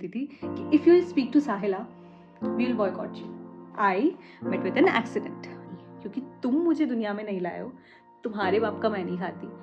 बोलती थी कि if you speak to Sahila we will boycott you. I met with an accident, क्योंकि तुम मुझे दुनिया में नहीं लाए हो, तुम्हारे बाप का मैं नहीं खाती।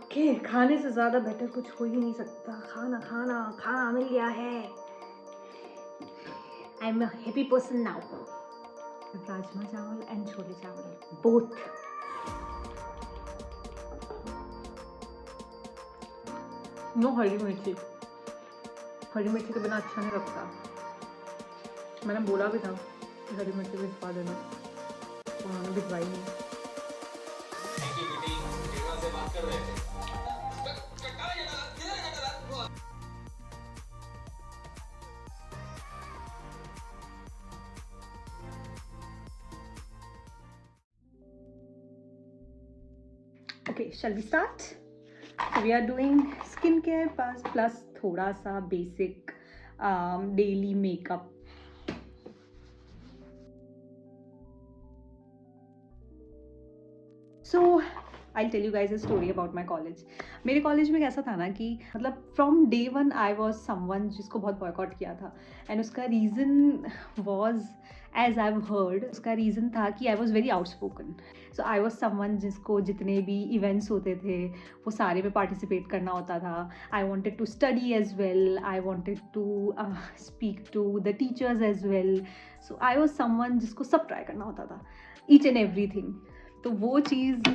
ओके, खाने से ज़्यादा बेटर कुछ हो ही नहीं सकता। खाना खाना खाना मिल गया है। आई am a happy person now. Rajma चावल एंड छोले चावल बोथ। नो हरी मिर्ची, हरी मिर्ची के बिना अच्छा नहीं लगता। मैंने बोला भी था कि हरी मिर्ची भिजवा देना, तो उन्होंने भिजवाई नहीं। Okay, shall we start? So we are doing skincare plus थोड़ा सा basic daily makeup. So I'll tell you guys a story about my college. मेरे कॉलेज में कैसा था ना कि मतलब from day one I was someone जिसको बहुत बॉयकॉट किया था, एंड उसका reason was as I heard, उसका रीज़न था कि I was very outspoken. So I was someone जिसको जितने भी इवेंट्स होते थे वो सारे में पार्टिसिपेट करना होता था। I wanted to study as well, I wanted to speak to the teachers as well. So I was someone जिसको सब ट्राई करना होता था, ईच एंड एवरी थिंग। तो वो चीज़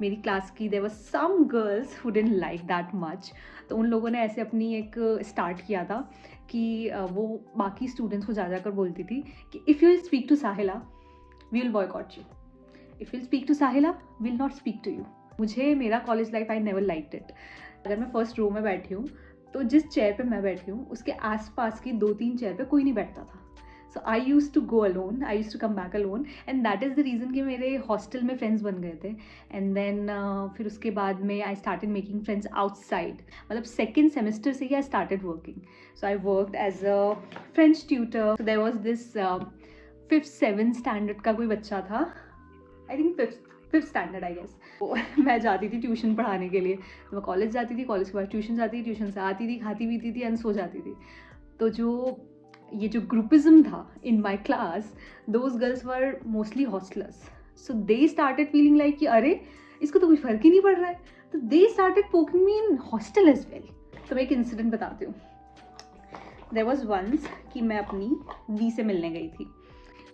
मेरी क्लास की there were some girls who didn't like that much. तो उन लोगों ने ऐसे अपनी एक स्टार्ट किया था कि वो बाकी स्टूडेंट्स को जा जाकर बोलती थी कि if you will speak to Sahila we will boycott you, if you will speak to Sahila we will not speak to you. मुझे मेरा college life I never liked it. अगर मैं फर्स्ट रो में बैठी हूँ तो जिस चेयर पे मैं बैठी हूँ उसके आसपास की 2-3 चेयर पे कोई नहीं बैठता था। So I use to go alone, I use to come back alone, and that is the reason कि मेरे हॉस्टल में फ्रेंड्स बन गए थे। एंड देन फिर उसके बाद में I started making friends outside, मतलब सेकेंड सेमेस्टर से ही I started working. So I worked as a French tutor. So there was this 5th-7th standard का कोई बच्चा था, I think 5th standard I guess. मैं जाती थी ट्यूशन पढ़ाने के लिए, तो मैं कॉलेज जाती थी, कॉलेज के बाद ट्यूशन जाती थी, ट्यूशन से आती थी, खाती पीती थी एंड सो जाती थी। तो ये जो ग्रुपिज्म था in my class, those girls were mostly hostellers. So they started feeling like कि अरे इसको तो कोई फ़र्क ही नहीं पड़ रहा है, तो they started poking me in hostel as well. तो मैं एक इंसिडेंट बताती हूँ। देयर वॉज वंस कि मैं अपनी दी से मिलने गई थी।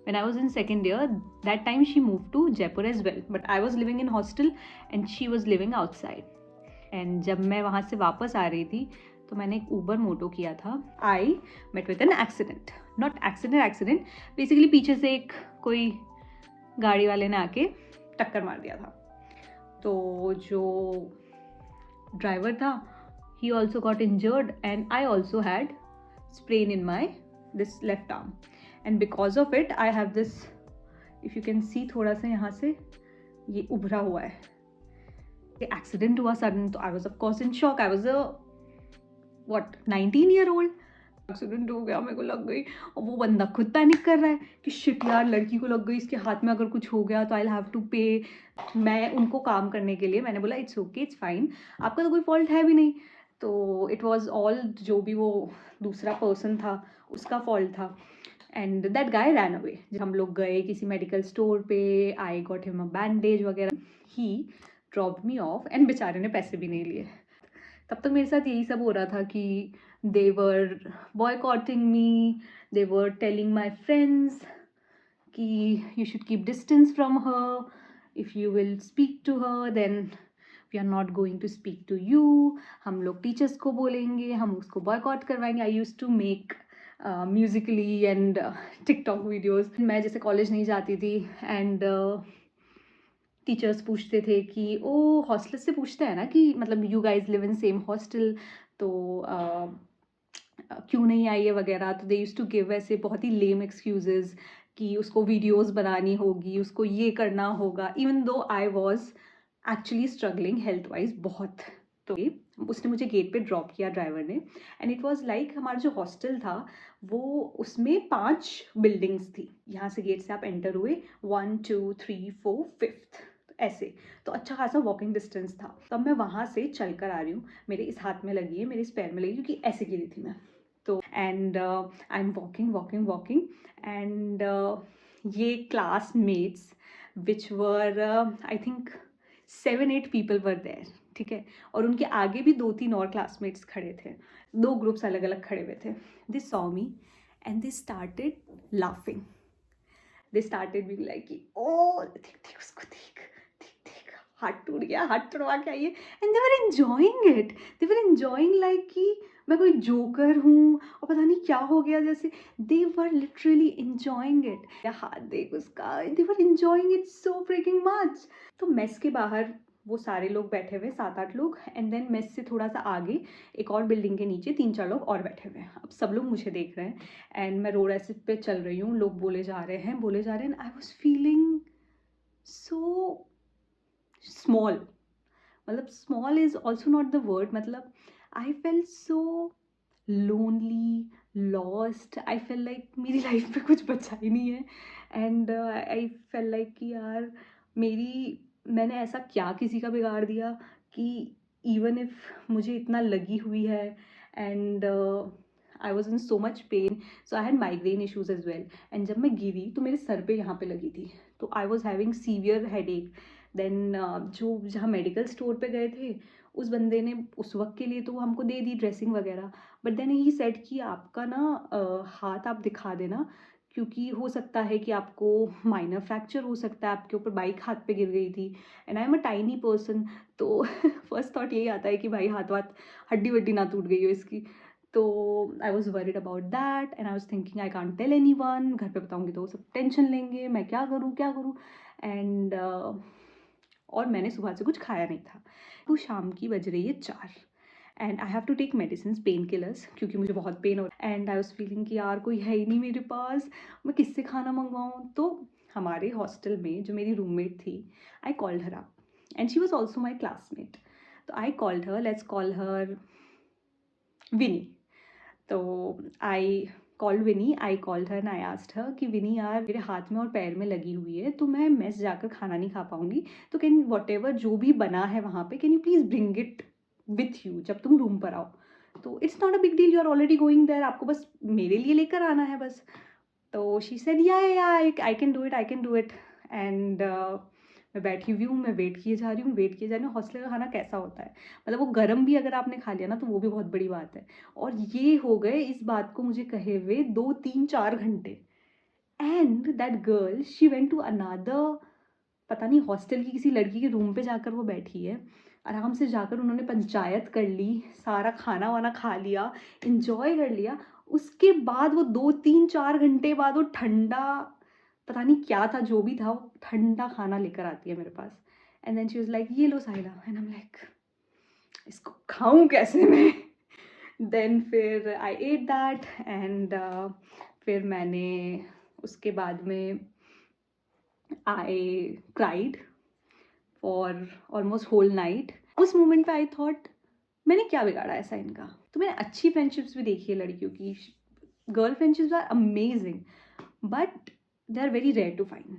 When I was in second year, that time she moved to Jaipur as well, but I was living in hostel and she was living outside. And जब मैं वहाँ से वापस आ रही थी तो मैंने एक ऊबर मोटो किया था। I met with an accident, not accident, basically पीछे से एक कोई गाड़ी वाले ने आके टक्कर मार दिया था। तो जो ड्राइवर था he also got injured and I also had sprain in my this left arm. And because of it I have this, if you can see थोड़ा सा यहाँ से ये उभरा हुआ है। ये एक्सीडेंट हुआ सडन, तो I was of course in shock. I was a 19-year-old। Accident हो गया, मेरे को लग गई। और वो बंदा खुद पैनिक कर रहा है कि शिट यार, लड़की को लग गई, इसके हाथ में अगर कुछ हो गया तो आई हैव टू पे। मैं उनको काम करने के लिए मैंने बोला इट्स ओके, इट्स फाइन, आपका तो कोई फॉल्ट है भी नहीं। तो इट वॉज ऑल, जो भी वो दूसरा पर्सन था उसका फॉल्ट था। And that guy ran away. हम लोग गए किसी मेडिकल स्टोर पे, I got him a bandage वगैरह, he dropped me off and बेचारे ने पैसे भी नहीं लिए। तब तक मेरे साथ यही सब हो रहा था कि they were boycotting me, they were telling my friends कि you should keep distance from her, if you will speak to her then we are not going to speak to you. हम लोग टीचर्स को बोलेंगे, हम उसको boycott करवाएंगे। I use to make musically and TikTok videos. मैं जैसे college नहीं जाती थी एंड टीचर्स पूछते थे कि ओ हॉस्टल से पूछते हैं ना कि मतलब you guys live in same hostel, तो क्यों नहीं आई है वगैरह। तो दे यूज टू गिव ऐसे बहुत ही लेम एक्सक्यूजेज कि उसको वीडियोस बनानी होगी, उसको ये करना होगा, even though I was actually struggling health wise बहुत। तो उसने मुझे गेट पे ड्रॉप किया ड्राइवर ने, एंड इट वाज लाइक हमारा जो हॉस्टल था वो उसमें 5 बिल्डिंग्स थी। यहाँ से गेट से आप एंटर हुए, 1 2 3 4 5 ऐसे, तो अच्छा खासा वॉकिंग डिस्टेंस था। तब मैं वहाँ से चल कर आ रही हूँ, मेरे इस हाथ में लगी है, मेरे इस पैर में लगी, क्योंकि ऐसे गिरी थी मैं। तो and I am walking walking walking and ये classmates which were I think 7-8 people were there, ठीक है। और उनके आगे भी 2-3 और क्लासमेट्स खड़े थे, 2 ग्रुप्स अलग अलग खड़े हुए थे। They saw me and they started laughing, they started being like कि ओ देख देख उसको, देख देख देख, हाथ टूट गया, हाथ तुड़वा के आई है। And they were enjoying it, they were enjoying like कि मैं कोई जोकर हूँ और पता नहीं क्या हो गया जैसे। They were literally enjoying it, हाथ देख उसका, they were enjoying it so freaking much. तो मेस के बाहर वो सारे लोग बैठे हुए, 7-8 लोग, एंड देन मेस से थोड़ा सा आगे एक और बिल्डिंग के नीचे 3-4 लोग और बैठे हुए हैं। अब सब लोग मुझे देख रहे हैं एंड मैं रोड ऐसे पे चल रही हूँ, लोग बोले जा रहे हैं बोले जा रहे हैं, I was feeling so small. मतलब small is also not the word, मतलब I felt so lonely, lost. I felt like मेरी लाइफ में कुछ बचा ही नहीं है। एंड आई फेल लाइक कि यार मैंने ऐसा क्या किसी का बिगाड़ दिया कि इवन इफ मुझे इतना लगी हुई है। And I was in so much pain, so I had migraine issues as well. एंड जब मैं गिरी तो मेरे सर पे यहाँ पे लगी थी, तो I was having severe head एक। देन जो जहाँ मेडिकल स्टोर पे गए थे उस बंदे ने उस वक्त के लिए तो वो हमको दे दी ड्रेसिंग वगैरह, बट देन ही सेड कि आपका ना हाथ आप दिखा देना, क्योंकि हो सकता है कि आपको माइनर फ्रैक्चर हो सकता है, आपके ऊपर बाइक हाथ पे गिर गई थी and I am a tiny person. तो फर्स्ट थॉट यही आता है कि भाई हाथ वाथ हड्डी वड्डी ना टूट गई हो इसकी। तो I was worried about that and I was thinking I can't tell anyone, घर पे बताऊँगी तो वो सब टेंशन लेंगे, मैं क्या करूँ क्या करूँ। एंड और मैंने सुबह से कुछ खाया नहीं था। तो शाम की बज रही है 4 and I have to take medicine, painkillers, क्योंकि मुझे बहुत पेन हो रहा है। एंड आई वॉज फीलिंग कि यार कोई है ही नहीं मेरे पास, मैं किससे खाना मंगवाऊँ। तो हमारे हॉस्टल में जो मेरी रूममेट थी, I called her up and she was also my classmate. तो I called her, let's call her Vini. तो I called Vini, I called her and I asked her कि विनी यार मेरे हाथ में और पैर में लगी हुई है, तो मैं मेस जाकर खाना नहीं खा पाऊँगी, तो कैन वॉट एवर जो भी बना है वहाँ पे can you please bring it with you जब तुम रूम पर आओ। तो it's not a big deal, you are already going there, आपको बस मेरे लिए लेकर आना है बस। तो शी सेड या I can do it, I can do it. And मैं बैठी हुई हूँ, मैं वेट किए जा रही हूँ, वेट किए जा रही हूँ। हॉस्टल का खाना कैसा होता है, मतलब वो गर्म भी अगर आपने खा लिया ना तो वो भी बहुत बड़ी बात है। और ये हो गए इस बात को मुझे कहे हुए 2-3-4 घंटे। And that girl she went to another, पता नहीं हॉस्टल की किसी लड़की के रूम पे जाकर वो बैठी है, आराम से जाकर उन्होंने पंचायत कर ली, सारा खाना वाना खा लिया, इंजॉय कर लिया। उसके बाद वो 2-3-4 घंटे बाद वो ठंडा, पता नहीं क्या था, जो भी था, वो ठंडा खाना लेकर आती है मेरे पास। And then she was like ये लो Sahila, and I am like इसको खाऊं कैसे मैं। देन फिर आई एट दैट एंड फिर मैंने उसके बाद में I cried for almost whole night. उस मोमेंट पे आई थॉट मैंने क्या बिगाड़ा ऐसा इनका। तो मैंने अच्छी फ्रेंडशिप्स भी देखी है लड़कियों की, girl friendships are amazing but they are very rare to find.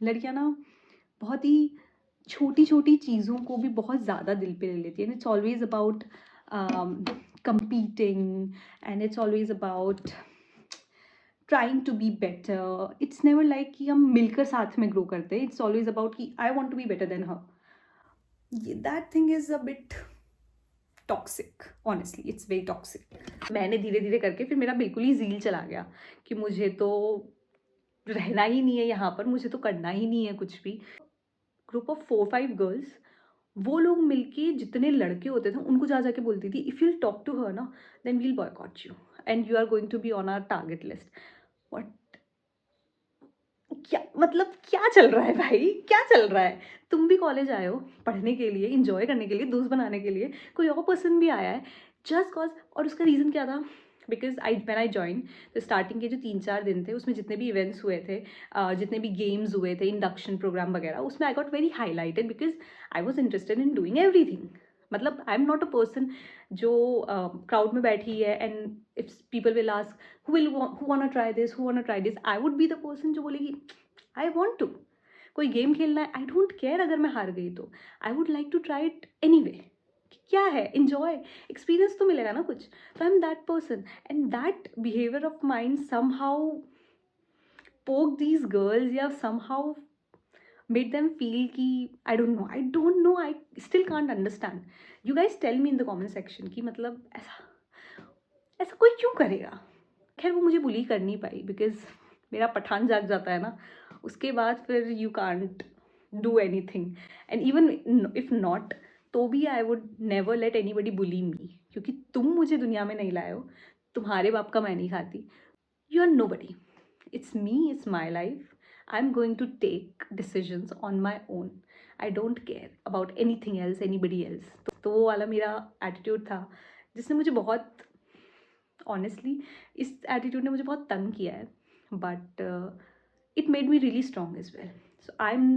लड़कियां ना बहुत ही छोटी छोटी चीज़ों को भी बहुत ज़्यादा दिल पे ले लेती है. And it's always about competing, and it's always about trying to be better. It's never like कि हम मिलकर साथ में ग्रो करते हैं. It's always about कि I want to be better than her. That thing is a bit toxic. Honestly, it's very toxic. मैंने धीरे धीरे करके फिर मेरा बिल्कुल ही ज़ील चला गया कि मुझे तो रहना ही नहीं है यहाँ पर, मुझे तो करना ही नहीं है कुछ भी. ग्रुप ऑफ 4-5 गर्ल्स, वो लोग मिलके जितने लड़के होते थे उनको जा जाके बोलती थी if you talk to her ना then we'll boycott you and you are going to be on our target list. What, क्या मतलब, क्या चल रहा है भाई, क्या चल रहा है? तुम भी कॉलेज आए हो पढ़ने के लिए, इंजॉय करने के लिए, दोस्त बनाने के लिए. कोई और पर्सन भी आया है जस्ट कॉज. और उसका रीज़न क्या था? बिकॉज आई ज्वाइन, तो स्टार्टिंग के जो 3-4 दिन थे उसमें जितने भी इवेंट्स हुए थे, जितने भी गेम्स हुए थे, इंडक्शन प्रोग्राम वगैरह, उसमें I got very highlighted because I was interested in doing everything. मतलब I am not a person जो क्राउड में बैठी है and if people will ask who wanna try this, who wanna try this, I would be the person जो बोलेगी I want to. कोई game खेलना है, आई डोंट केयर अगर मैं हार गई तो, I would like to try it anyway. क्या है, इन्जॉय, एक्सपीरियंस तो मिलेगा ना कुछ. तो I am that person and that behaviour of mind somehow poke these girls या somehow made them feel कि I don't know, I still can't understand. You guys tell me in the comment section कि मतलब ऐसा ऐसा कोई क्यों करेगा. खैर वो मुझे बुली कर नहीं पाई बिकॉज मेरा पठान जाग जाता है ना, उसके बाद फिर you can't do anything. And even if not, तो भी I would never let anybody bully me, क्योंकि तुम मुझे दुनिया में नहीं लाए हो, तुम्हारे बाप का मैं नहीं खाती. You are nobody, it's me, it's my life. I'm going to take decisions on my own. I don't care about anything else, anybody else. तो वो वाला मेरा एटीट्यूड था जिसने मुझे बहुत, ऑनेस्टली इस एटीट्यूड ने मुझे बहुत तंग किया है. But it made me really strong as well. So I am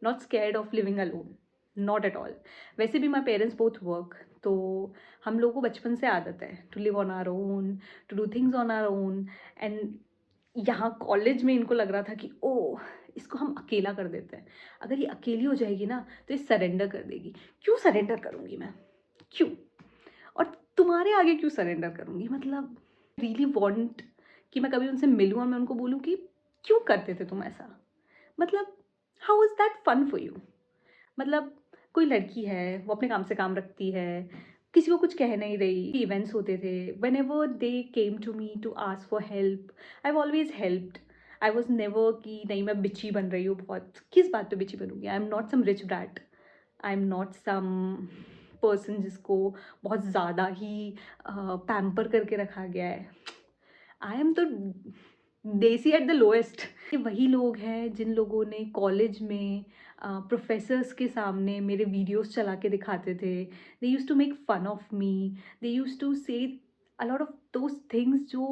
not scared of living alone, not at all. वैसे भी माई पेरेंट्स बोथ वर्क, तो हम लोगों को बचपन से आदत है to live on our own, to do things on our own. And यहाँ कॉलेज में इनको लग रहा था कि ओ इसको हम अकेला कर देते हैं, अगर ये अकेली हो जाएगी ना तो ये सरेंडर कर देगी. क्यों सरेंडर करूँगी मैं, क्यों? और तुम्हारे आगे क्यों सरेंडर करूँगी? मतलब रियली वॉन्ट कि मैं कभी उनसे मिलूँ और मैं उनको बोलूँ कि क्यों करते थे तुम ऐसा. मतलब how is that fun for you? मतलब कोई लड़की है, वो अपने काम से काम रखती है, किसी को कुछ कह नहीं रही. इवेंट्स होते थे, whenever they came to me to ask for help, I have always helped. I was never कि नहीं मैं बिची बन रही हूँ बहुत. किस बात पे बिची बनूंगी? I am not some rich brat, I am not some person जिसको बहुत ज़्यादा ही पैम्पर करके रखा गया है. आई एम तो देसी एट द लोएस्ट. ये वही लोग हैं जिन लोगों ने कॉलेज में प्रोफेसर्स के सामने मेरे वीडियोस चला के दिखाते थे. They use to make fun of me, they use to say a lot of those things जो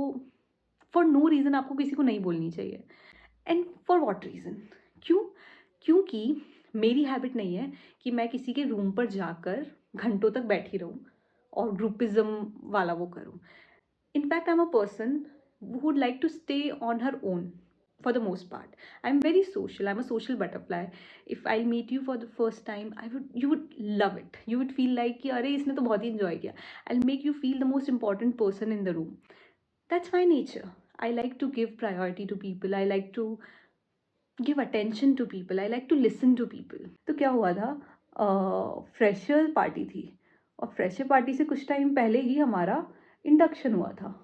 फॉर नो रीज़न आपको किसी को नहीं बोलनी चाहिए. And for what reason? क्यों? क्योंकि मेरी हैबिट नहीं है कि मैं किसी के रूम पर जाकर घंटों तक बैठी रहूँ और ग्रुपिज़्म वाला वो करूँ. In fact, I'm a person who would like to stay on her own for the most part. I'm very social. I'm a social butterfly. If I'll meet you for the first time, you would love it. You would feel like कि अरे इसने तो बहुत ही enjoy किया. I'll make you feel the most important person in the room. That's my nature. I like to give priority to people. I like to give attention to people. I like to listen to people. तो क्या हुआ था, fresher party थी और fresher party से कुछ time पहले ही हमारा इंडक्शन हुआ था.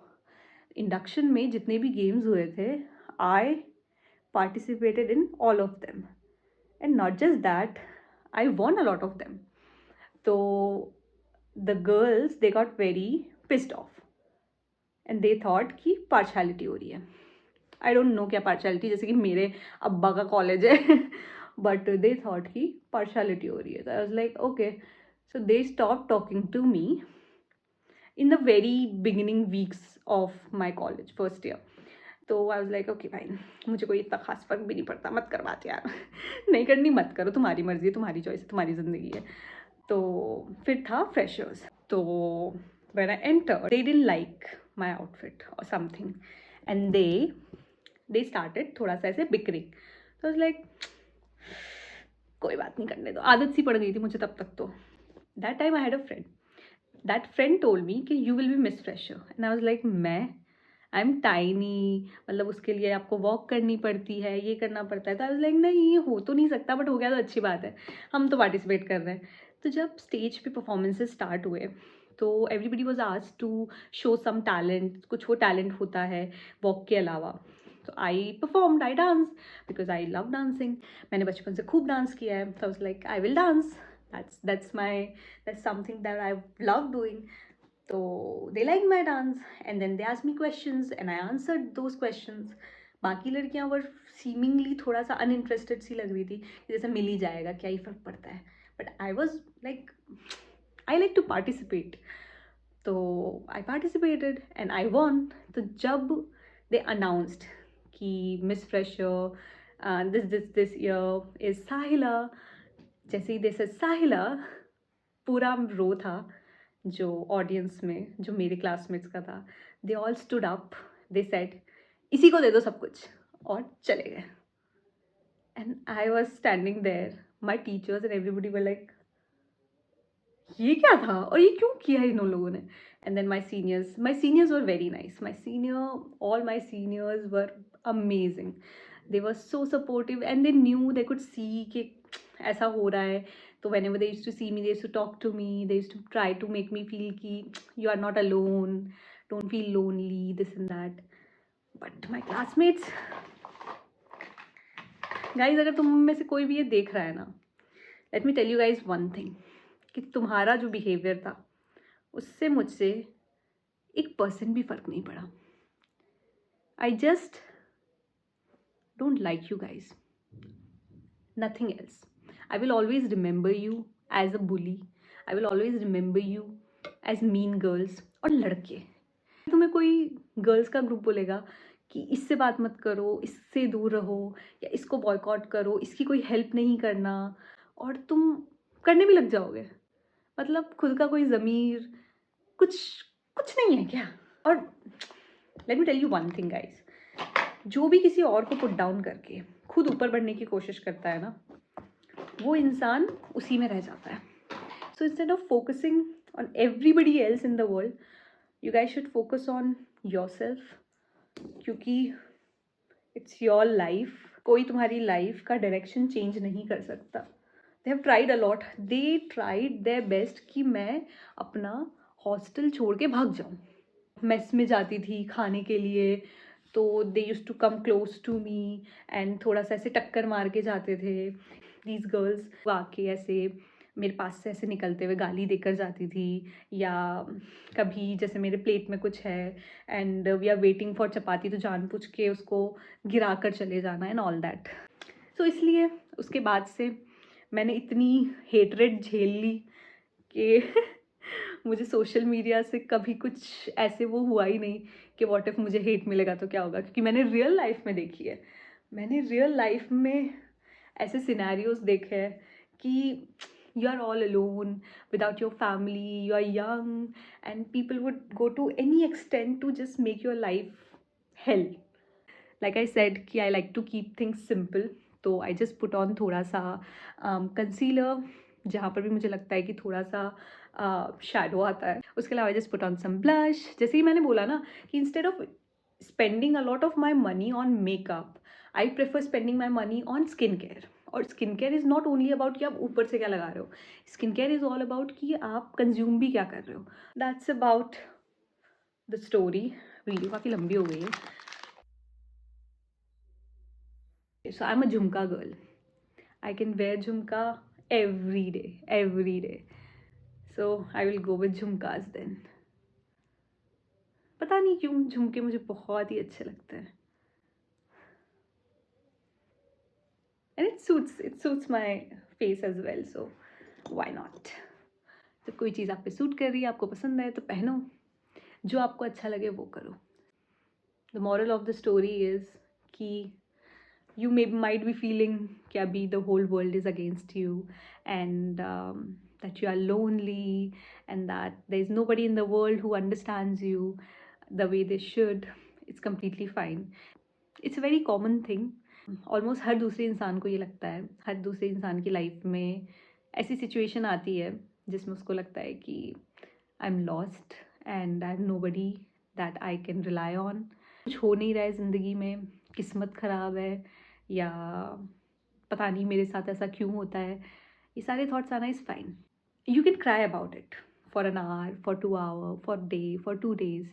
इंडक्शन में जितने भी गेम्स हुए थे, I participated in all of them and not just that, I won a lot of them. तो the girls they got very pissed off and they thought कि पार्शलिटी हो रही है. आई डोंट नो क्या partiality, जैसे कि मेरे अब्बा का कॉलेज है बट दे थॉट कि पार्शलिटी हो रही है. तो I was like okay. So they stop talking to me in the very beginning weeks of my college first year. तो I was like okay fine, मुझे कोई इतना खास फर्क भी नहीं पड़ता, मत कर बात यार नहीं करनी मत करो, तुम्हारी मर्जी है, तुम्हारी चॉइस है, तुम्हारी ज़िंदगी है. तो फिर था फ्रेशर्स. तो when I enter they didn't like my outfit or something, and they started थोड़ा सा ऐसे bickering. So I was like, कोई बात नहीं, करने दो, आदत सी पड़ गई थी मुझे तब तक तो. That time I had a friend. That friend told me कि you will be Miss Fresher, and I was like, मैं आई एम टाइनी, मतलब उसके लिए आपको वॉक करनी पड़ती है, ये करना पड़ता है. तो आई वाज लाइक नहीं, ये हो तो नहीं सकता, बट हो गया तो अच्छी बात है, हम तो पार्टिसिपेट कर रहे हैं. तो जब स्टेज पे परफॉर्मेंसेस स्टार्ट हुए तो everybody was asked to show some talent, कुछ वो टैलेंट होता है वॉक के अलावा. तो I performed, I dance, because I love dancing. मैंने बचपन से खूब डांस किया है, तो I was like I will dance. That's something that I love doing. So they liked my dance, and then they asked me questions and I answered those questions. बाकी लड़कियां वर seemingly थोड़ा सा अनइंटरेस्टेड सी लग रही थी, जैसे मिल ही जाएगा, क्या ही फर्क पड़ता है. But I was like, I like to participate. तो I participated and I won. तो जब दे अनाउंस्ड कि Miss Fresher this year is Sahila, जैसे ही दिस इज साहिला, पूरा रो था जो ऑडियंस में, जो मेरे क्लासमेट्स का था. They all stood up, they said इसी को दे दो सब कुछ, और चले गए. And I was standing there, my teachers and everybody were like ये क्या था और ये क्यों किया इन लोगों ने. And then my seniors were very nice. All my seniors were amazing. They were so supportive and they knew, they could see कि ऐसा हो रहा है. तो whenever they used to see me, they used to talk to me, they used to try to make me feel कि you are not alone, don't feel lonely, this and that. But my classmates, guys, अगर तुम में से कोई भी ये देख रहा है ना, let me tell you guys one thing, कि तुम्हारा जो बिहेवियर था उससे मुझसे 1% भी फर्क नहीं पड़ा. I just don't like you guys, nothing else. I will always remember you as a bully. I will always remember you as mean girls. और लड़के, तुम्हें कोई गर्ल्स का ग्रुप बोलेगा कि इससे बात मत करो, इससे दूर रहो, या इसको बॉयकॉट करो, इसकी कोई हेल्प नहीं करना, और तुम करने भी लग जाओगे. मतलब खुद का कोई ज़मीर कुछ कुछ नहीं है क्या. और let me tell you one thing guys, जो भी किसी और को पुट डाउन करके खुद ऊपर बढ़ने की कोशिश करता है ना, वो इंसान उसी में रह जाता है. So instead of focusing on everybody else in the world, you guys should focus on yourself, क्योंकि इट्स योर लाइफ. कोई तुम्हारी लाइफ का डायरेक्शन चेंज नहीं कर सकता. They have tried a lot, they tried their best कि मैं अपना हॉस्टल छोड़ के भाग जाऊँ. मेस में जाती थी खाने के लिए, तो they used to come close to me and थोड़ा सा ऐसे टक्कर मार के जाते थे. दीज गर्ल्स आके ऐसे मेरे पास से ऐसे निकलते हुए गाली देकर जाती थी, या कभी जैसे मेरे प्लेट में कुछ है and we are waiting for chapati, तो जानबूझ के उसको गिरा कर चले जाना एंड ऑल दैट. सो इसलिए उसके बाद से मैंने इतनी हेटरेट झेल ली कि मुझे सोशल मीडिया से कभी कुछ ऐसे वो हुआ ही नहीं कि व्हाट इफ मुझे हेट मिलेगा तो क्या होगा, क्योंकि मैंने रियल लाइफ में देखी है. मैंने रियल लाइफ में ऐसे सिनेरियोज देखे हैं कि you are all alone without your family, you are young, and people would go to any extent to just make your life hell. Like I said कि I like to keep things simple, तो I just put on थोड़ा सा concealer जहाँ पर भी मुझे लगता है कि थोड़ा सा शेडो आता है. उसके अलावा I just put on some blush. जैसे ही मैंने बोला ना कि instead of spending a lot of my money on makeup, I prefer spending my money on skincare. और skin care is not only about कि आप ऊपर से क्या लगा रहे हो, skin care is all about कि आप कंज्यूम भी क्या कर रहे हो. That's about the story. Video काफ़ी लंबी हो गई है. सो I am a jhumka girl. I can wear jhumka every day. So I will go with jhumkas then. पता नहीं क्यों झुमके मुझे बहुत ही अच्छे लगते हैं. And it suits my face as well, so why not. जब कोई चीज़ आप पे सूट कर रही है, आपको पसंद है, तो पहनो. जो आपको अच्छा लगे वो करो. The moral of the story is कि you might be feeling कि अभी the whole world is against you, and that you are lonely, and that there is nobody in the world who understands you. the way they should, it's completely fine. It's a very common thing. Almost हर दूसरे इंसान को ये लगता है, हर दूसरे इंसान की लाइफ में ऐसी सिचुएशन आती है जिसमें उसको लगता है कि I am lost and I am nobody that I can rely on. कुछ हो नहीं रहा है ज़िंदगी में, किस्मत ख़राब है, या पता नहीं मेरे साथ ऐसा क्यों होता है. ये सारे थॉट्स आना is fine. You can cry about it for an hour, for 2 hours, for a day, for 2 days.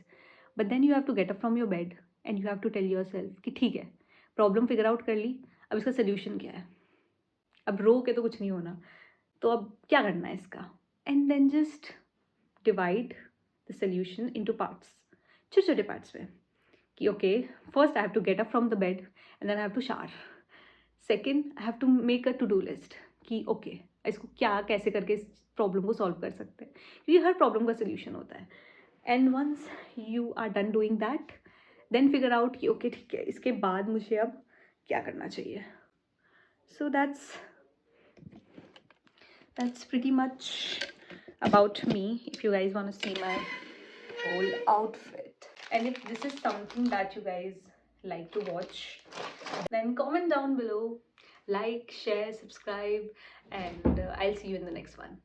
But then you have to get up from your bed and you have to tell yourself कि ठीक है, problem figure out कर ली, अब इसका solution क्या है. अब रो के तो कुछ नहीं होना, तो अब क्या करना है इसका. And then just divide the solution into parts, छोटे छोटे पार्ट्स में. कि okay, first I have to get up from the bed and then I have to shower. Second, I have to make a to do list कि okay, इसको क्या कैसे करके इस प्रॉब्लम को सॉल्व कर सकते हैं, क्योंकि हर प्रॉब्लम का सोल्यूशन होता है. And once you are done doing that, then figure out कि ओके ठीक है, इसके बाद मुझे अब क्या करना चाहिए. So that's pretty much about me. If you guys want to see my whole outfit, and if this is something that you guys like to watch, then comment down below, like, share, subscribe, and I'll see you in the next one.